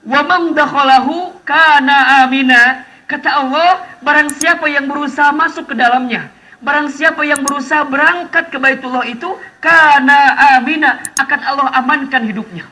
Wa man dakhalahu kana amina. Kata Allah, barang siapa yang berusaha masuk ke dalamnya, barang siapa yang berusaha berangkat ke Baitullah itu, kana amina, akan Allah amankan hidupnya.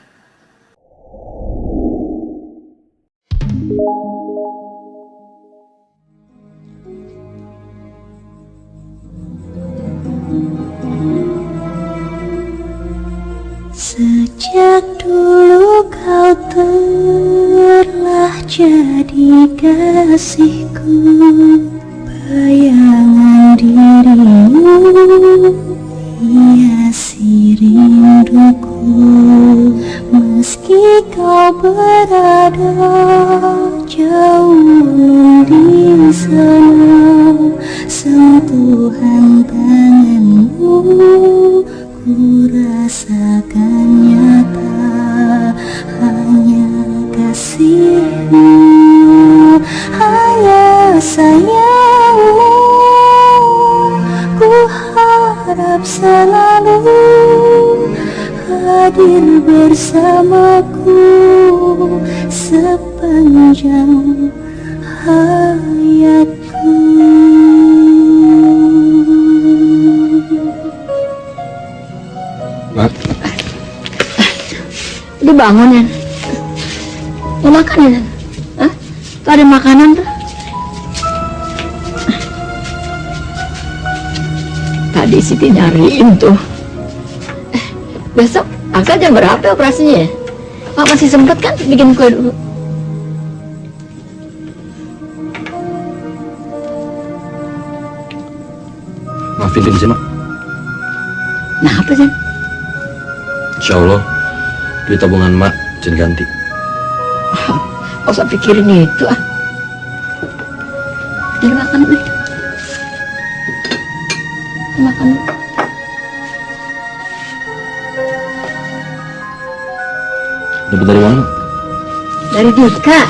Sejak dulu kau telah jadi kasihku, bayangan dirimu hiasi rinduku. Meski kau berada jauh di sana, sentuhan tanganmu ku rasakan nyata. Hanya kasihmu, hanya sayangmu, ku harap selalu hadir bersamaku sepanjang hayatku. Mak, dibangun ya? Mau makan ya? Hah? Tuh ada makanan tuh. Tadi Siti nyariin tuh. Besok Aksa jam berapa operasinya ya? Mak masih sempet kan bikin kue dulu? maafin Din sih, Mak. Nah apa sih? Insya Allah, duit tabungan Mak jangan ganti. Gak usah pikirin itu ah. Jadi makan dulu. Makan dulu. Dapat dari mana, Mak? Dari Dika.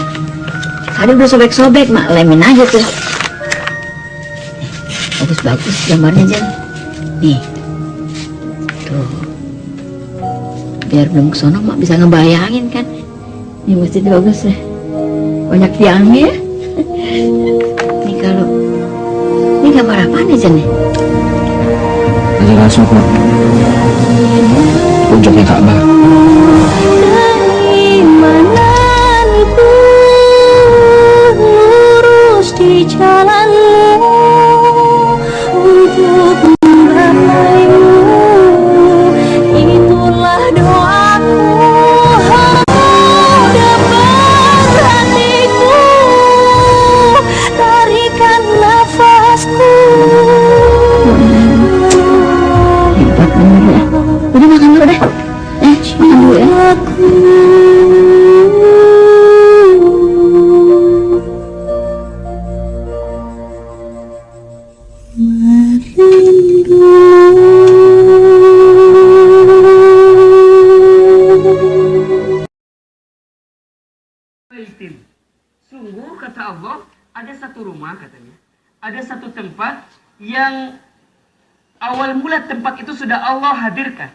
Tadi udah sobek-sobek, Mak. Lemin aja tuh. Bagus-bagus gambarnya, Jan. Nih. Tuh. Biar belum kesono, Mak bisa ngebayangin kan. Ini masjid bagus ya. Banyak tiangnya ya. Ini kalau... Ini gambar apa nih, Jan? Hajar Aswad, Mak. Puncaknya Ka'bah. Keimananku lurus di jalanmu untuk menggapaimu. Itulah doaku, dapat hatiku, tarikan nafasku. Hebat bener ya. Udah makan dulu deh. Makan dulu ya. Sungguh kata Allah, ada satu rumah katanya, ada satu tempat yang awal mula tempat itu sudah Allah hadirkan.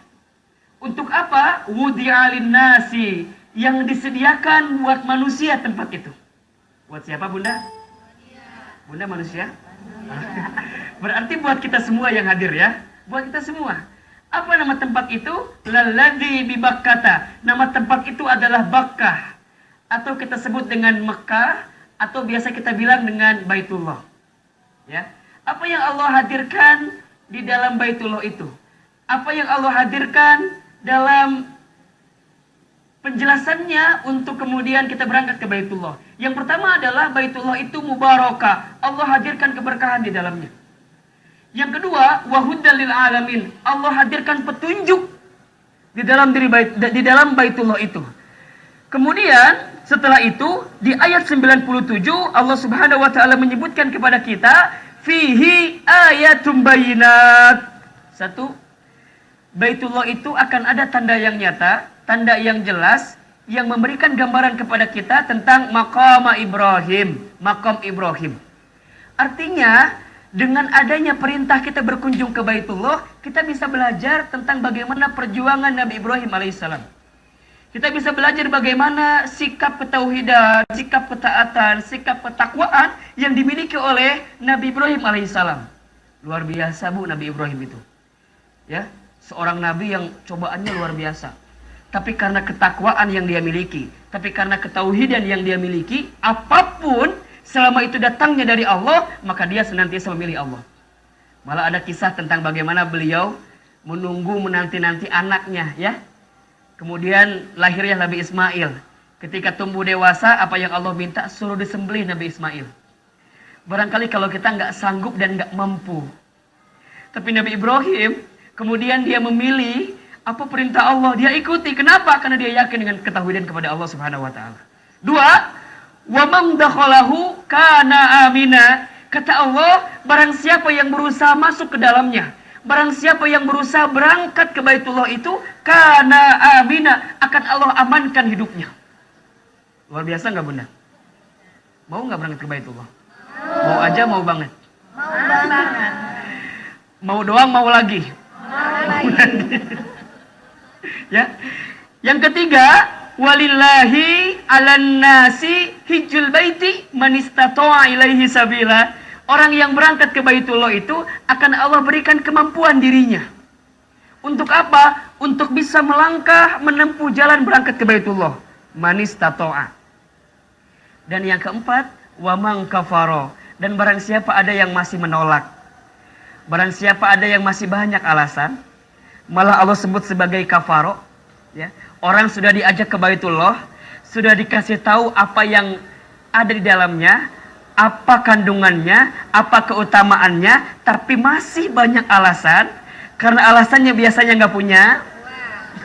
Untuk apa? Wudi'alin nasi, yang disediakan buat manusia tempat itu. Buat siapa, Bunda? Bunda manusia? Berarti buat kita semua yang hadir ya. Buat kita semua. Apa nama tempat itu? Lalladzi bi Bakkata. Nama tempat itu adalah Bakkah. Atau kita sebut dengan Mekah, atau biasa kita bilang dengan Baitullah. Ya. Apa yang Allah hadirkan di dalam Baitullah itu? Apa yang Allah hadirkan dalam penjelasannya untuk kemudian kita berangkat ke Baitullah? Yang pertama adalah Baitullah itu mubarakah. Allah hadirkan keberkahan di dalamnya. Yang kedua, wahuddal lil alamin. Allah hadirkan petunjuk di dalam Baitullah itu. Kemudian setelah itu di ayat 97 Allah Subhanahu wa taala menyebutkan kepada kita fihi ayatum bayinat. Satu, Baitullah itu akan ada tanda yang nyata, tanda yang jelas yang memberikan gambaran kepada kita tentang maqam Ibrahim. Artinya dengan adanya perintah kita berkunjung ke Baitullah, kita bisa belajar tentang bagaimana perjuangan Nabi Ibrahim alaihissalam. Kita bisa belajar bagaimana sikap ketauhidan, sikap ketaatan, sikap ketakwaan yang dimiliki oleh Nabi Ibrahim alaihissalam. Luar biasa Bu Nabi Ibrahim itu. Ya, seorang nabi yang cobaannya luar biasa. Tapi karena ketakwaan yang dia miliki, tapi karena ketauhidan yang dia miliki, apapun selama itu datangnya dari Allah, maka dia senantiasa memilih Allah. Malah ada kisah tentang bagaimana beliau menunggu menanti-nanti anaknya, ya. Kemudian lahirnya Nabi Ismail. Ketika tumbuh dewasa, apa yang Allah minta? Suruh disembelih Nabi Ismail. Barangkali kalau kita nggak sanggup dan nggak mampu. Tapi Nabi Ibrahim, kemudian dia memilih apa perintah Allah. Dia ikuti. Kenapa? Karena dia yakin dengan ketahuidan kepada Allah Subhanahu Wa Taala. Dua, wa man dakhalahu kana amina. Kata Allah, barang siapa yang berusaha masuk ke dalamnya, barang siapa yang berusaha berangkat ke Baitullah itu, kana amina, akan Allah amankan hidupnya. Luar biasa nggak Bunda? Mau nggak berangkat ke Baitullah? Mau aja, mau banget? Mau banget. Mau doang, mau lagi? Mau lagi. Ya. Yang ketiga, walillahi 'alan nasi hijjul baiti man istata'a ilaihi sabila. Orang yang berangkat ke Baitullah itu akan Allah berikan kemampuan dirinya. Untuk apa? Untuk bisa melangkah menempuh jalan berangkat ke Baitullah. Man istata'a. Dan yang keempat, wa man kafara. Dan barang siapa ada yang masih menolak, barang siapa ada yang masih banyak alasan, malah Allah sebut sebagai kafaro, ya. Orang sudah diajak ke Baitullah, sudah dikasih tahu apa yang ada di dalamnya, apa kandungannya, apa keutamaannya, tapi masih banyak alasan. Karena alasannya biasanya nggak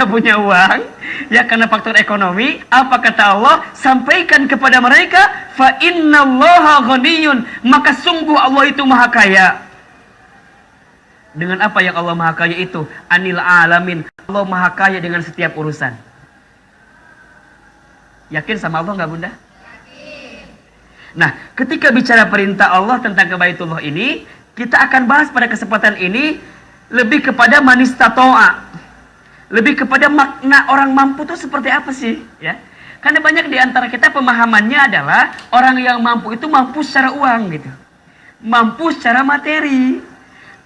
punya uang, ya, karena faktor ekonomi. Apa kata Allah? Sampaikan kepada mereka, fa innallaha ghaniyun, maka sungguh Allah itu maha kaya. Dengan apa yang Allah maha kaya itu? Anil alamin. Allah maha kaya dengan setiap urusan. Yakin sama Allah nggak Bunda? Yakin. Nah, ketika bicara perintah Allah tentang ke Baitullah ini, kita akan bahas pada kesempatan ini lebih kepada manistatoa, lebih kepada makna orang mampu itu seperti apa sih, ya? Karena banyak di antara kita pemahamannya adalah orang yang mampu itu mampu secara uang gitu, mampu secara materi.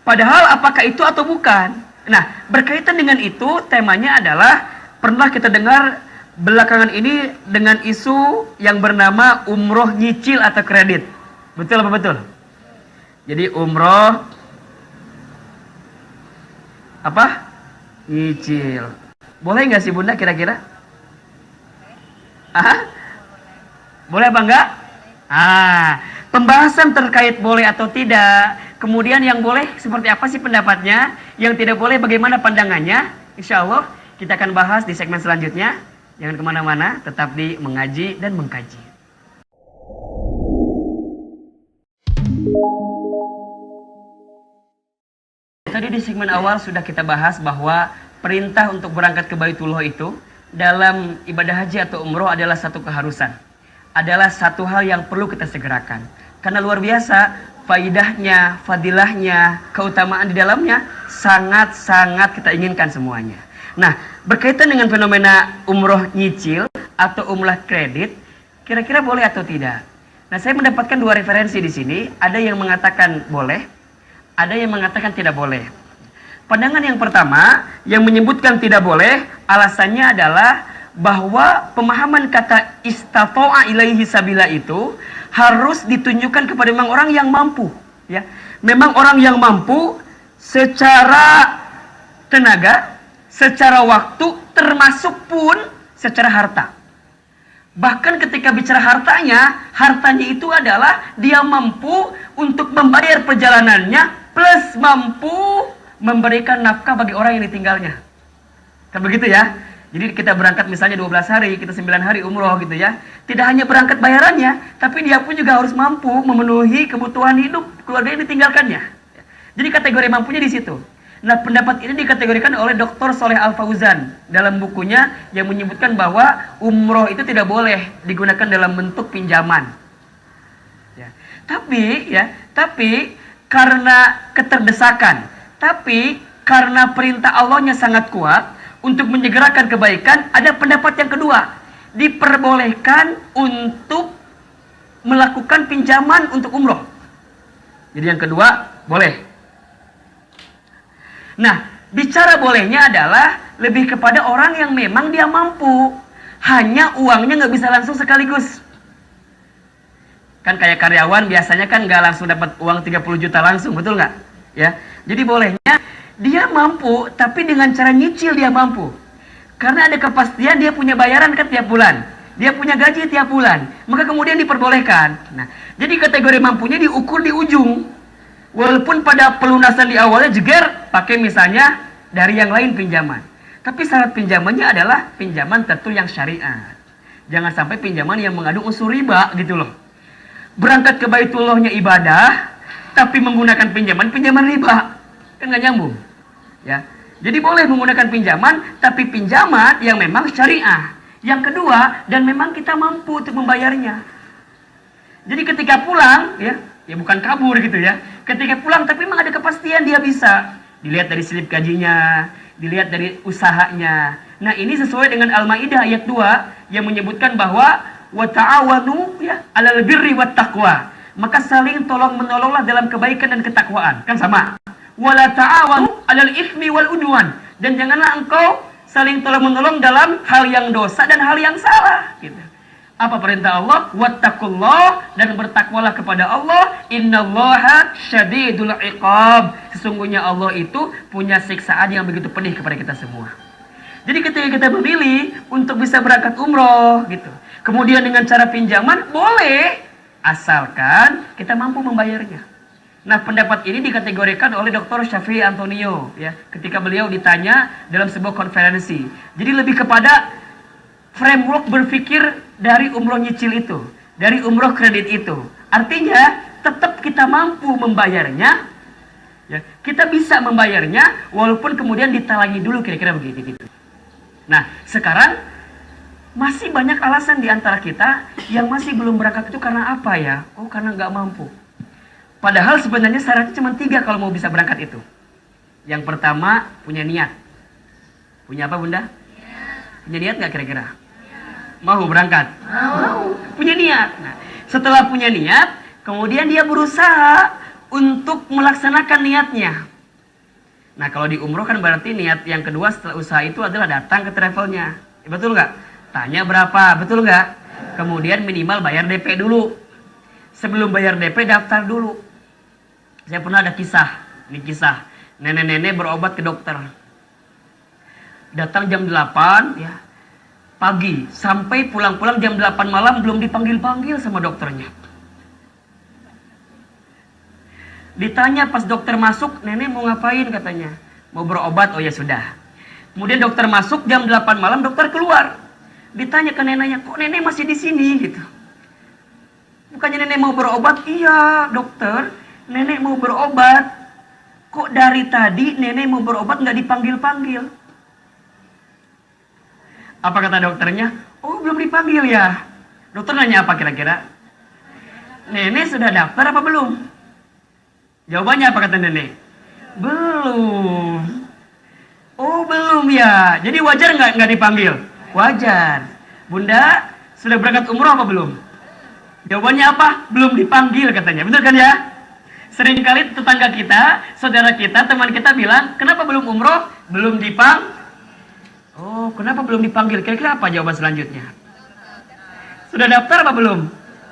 Padahal apakah itu atau bukan? Nah, berkaitan dengan itu, temanya adalah pernah kita dengar belakangan ini dengan isu yang bernama umroh nyicil atau kredit. Betul apa betul? Jadi umroh apa? Nyicil. Boleh nggak sih Bunda kira-kira? Boleh apa enggak? Pembahasan terkait boleh atau tidak, kemudian yang boleh seperti apa sih pendapatnya, yang tidak boleh bagaimana pandangannya, insya Allah kita akan bahas di segmen selanjutnya. Jangan kemana-mana, tetap di Mengaji dan Mengkaji. Tadi di segmen awal sudah kita bahas bahwa perintah untuk berangkat ke Baitullah itu dalam ibadah haji atau umroh adalah satu keharusan. Adalah satu hal yang perlu kita segerakan. Karena luar biasa, faidahnya, fadilahnya, keutamaan di dalamnya sangat-sangat kita inginkan semuanya. Nah, berkaitan dengan fenomena umroh nyicil atau umroh kredit, kira-kira boleh atau tidak? Nah, saya mendapatkan dua referensi di sini. Ada yang mengatakan boleh, ada yang mengatakan tidak boleh. Pandangan yang pertama yang menyebutkan tidak boleh, alasannya adalah bahwa pemahaman kata istata'a ilaihi sabila itu harus ditunjukkan kepada memang orang yang mampu, ya. Memang orang yang mampu secara tenaga, secara waktu, termasuk pun secara harta. Bahkan ketika bicara hartanya itu adalah dia mampu untuk membayar perjalanannya plus mampu memberikan nafkah bagi orang yang ditinggalnya. Kan begitu ya? Jadi kita berangkat misalnya 12 hari, kita 9 hari umroh gitu ya. Tidak hanya berangkat bayarannya, tapi dia pun juga harus mampu memenuhi kebutuhan hidup keluarga yang ditinggalkannya. Jadi kategori mampunya di situ. Nah, pendapat ini dikategorikan oleh Dr. Soleh Al-Fauzan dalam bukunya yang menyebutkan bahwa umroh itu tidak boleh digunakan dalam bentuk pinjaman. Ya. Tapi karena keterdesakan, tapi karena perintah Allahnya sangat kuat, untuk menyegerakan kebaikan, ada pendapat yang kedua. Diperbolehkan untuk melakukan pinjaman untuk umroh. Jadi yang kedua, boleh. Nah, bicara bolehnya adalah lebih kepada orang yang memang dia mampu. Hanya uangnya nggak bisa langsung sekaligus. Kan kayak karyawan biasanya kan nggak langsung dapat uang 30 juta langsung, betul nggak? Ya, jadi bolehnya dia mampu, tapi dengan cara nyicil dia mampu. Karena ada kepastian dia punya bayaran kan tiap bulan. Dia punya gaji tiap bulan. Maka kemudian diperbolehkan. Nah, jadi kategori mampunya diukur di ujung. Walaupun pada pelunasan di awalnya jeger, pakai misalnya dari yang lain pinjaman. Tapi syarat pinjamannya adalah pinjaman tentu yang syariat. Jangan sampai pinjaman yang mengandung unsur riba gitu loh. Berangkat ke Baitullahnya ibadah, tapi menggunakan pinjaman riba. Kan nggak nyambung. Ya. Jadi boleh menggunakan pinjaman, tapi pinjaman yang memang syariah. Yang kedua, dan memang kita mampu untuk membayarnya. Jadi ketika pulang, ya bukan kabur gitu ya. Ketika pulang, tapi memang ada kepastian dia bisa. Dilihat dari slip gajinya, dilihat dari usahanya. Nah, ini sesuai dengan Al-Maidah ayat 2 yang menyebutkan bahwa wa ta'awanu ya 'alal birri wat taqwa. Maka saling tolong-menolonglah dalam kebaikan dan ketakwaan. Kan sama. Wala ta'awanu 'alal itsmi wal udwan. Dan janganlah engkau saling tolong-menolong dalam hal yang dosa dan hal yang salah gitu. Apa perintah Allah? Wattaqullah, dan bertakwalah kepada Allah. Innallaha syadidul iqab. Sesungguhnya Allah itu punya siksaan yang begitu pedih kepada kita semua. Jadi ketika kita memilih untuk bisa berangkat umroh gitu, kemudian dengan cara pinjaman boleh, asalkan kita mampu membayarnya. Nah, pendapat ini dikategorikan oleh Dr. Syafi'i Antonio ya, ketika beliau ditanya dalam sebuah konferensi. Jadi lebih kepada framework berpikir dari umroh nyicil itu, dari umroh kredit itu. Artinya tetap kita mampu membayarnya, ya, kita bisa membayarnya walaupun kemudian ditalangi dulu, kira-kira begitu gitu. Nah, sekarang masih banyak alasan di antara kita yang masih belum berangkat itu karena apa ya? Oh, karena nggak mampu. Padahal sebenarnya syaratnya cuma 3 kalau mau bisa berangkat itu. Yang pertama, punya niat. Punya apa, Bunda? Punya niat nggak kira-kira? Mau berangkat? Mau. Punya niat. Nah, setelah punya niat, kemudian dia berusaha untuk melaksanakan niatnya. Nah, kalau di umroh kan berarti niat yang kedua setelah usaha itu adalah datang ke travelnya. Betul nggak? Tanya berapa, betul nggak? Kemudian minimal bayar DP dulu. Sebelum bayar DP, daftar dulu. Saya pernah ada kisah, ini kisah nenek-nenek berobat ke dokter. Datang jam 8 ya, pagi, sampai pulang-pulang jam 8 malam belum dipanggil-panggil sama dokternya. Ditanya pas dokter masuk, nenek mau ngapain katanya? Mau berobat, oh ya sudah. Kemudian dokter masuk jam 8 malam, dokter keluar. Ditanya ke neneknya, kok nenek masih di sini gitu? Bukannya nenek mau berobat? Iya dokter, nenek mau berobat. Kok dari tadi nenek mau berobat nggak dipanggil-panggil? Apa kata dokternya? Oh, belum dipanggil ya. Dokter nanya apa kira-kira? Nenek sudah daftar apa belum? Jawabannya apa kata nenek? Belum. Oh, belum ya. Jadi wajar nggak dipanggil? Wajar. Bunda, sudah berangkat umroh apa belum? Jawabannya apa? Belum dipanggil katanya. Betul kan ya? Seringkali tetangga kita, saudara kita, teman kita bilang, kenapa belum umroh? Belum dipanggil. Oh, kenapa belum dipanggil? Kira-kira apa jawaban selanjutnya? Sudah daftar apa belum?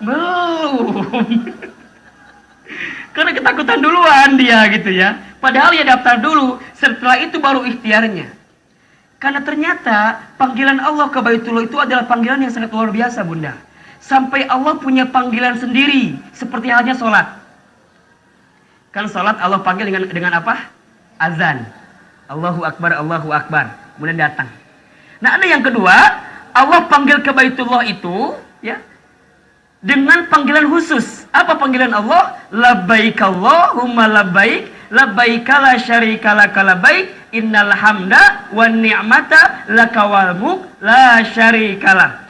Belum. Karena ketakutan duluan dia gitu ya. Padahal ya daftar dulu, setelah itu baru ikhtiarnya. Karena ternyata panggilan Allah ke Baitullah itu adalah panggilan yang sangat luar biasa, Bunda. Sampai Allah punya panggilan sendiri, seperti halnya sholat. Kan sholat Allah panggil dengan apa? Azan. Allahu Akbar, Allahu Akbar. Kemudian datang. Nah, ada yang kedua, Allah panggil ke Baitullah itu, ya, dengan panggilan khusus. Apa panggilan Allah? Labbaik Allahumma labbaik, labbaik la syarika laka labbaik, innal hamda wan ni'mata laka wal mulk la syarikalah.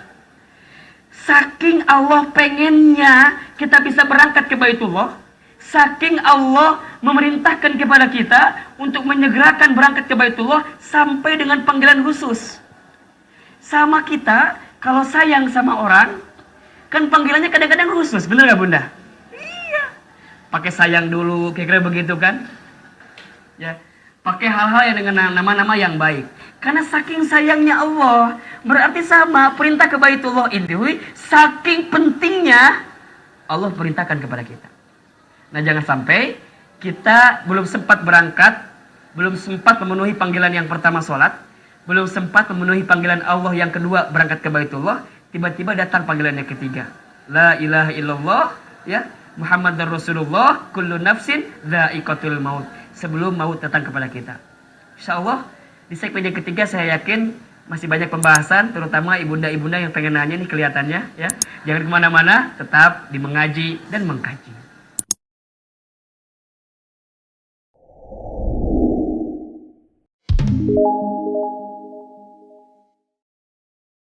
Saking Allah pengennya kita bisa berangkat ke Baitullah, saking Allah memerintahkan kepada kita untuk menyegerakan berangkat ke Baitullah sampai dengan panggilan khusus. Sama kita, kalau sayang sama orang, kan panggilannya kadang-kadang khusus, bener gak Bunda? Iya. Pakai sayang dulu, kira-kira begitu kan? Ya, pakai hal-hal yang dengan nama-nama yang baik. Karena saking sayangnya Allah, berarti sama perintah ke Baitullah ini, saking pentingnya Allah perintahkan kepada kita. Nah, jangan sampai kita belum sempat berangkat, belum sempat memenuhi panggilan yang pertama sholat, belum sempat memenuhi panggilan Allah yang kedua berangkat ke Baitullah, tiba-tiba datang panggilan yang ketiga. La ilaha illallah, ya, Muhammadar Rasulullah, kullu nafsin dha'iqatul maut. Sebelum maut datang kepada kita. Insyaallah di segmen yang ketiga saya yakin masih banyak pembahasan, terutama ibunda-ibunda yang pengen nanya nih kelihatannya, ya. Jangan kemana-mana, tetap di mengaji dan mengkaji.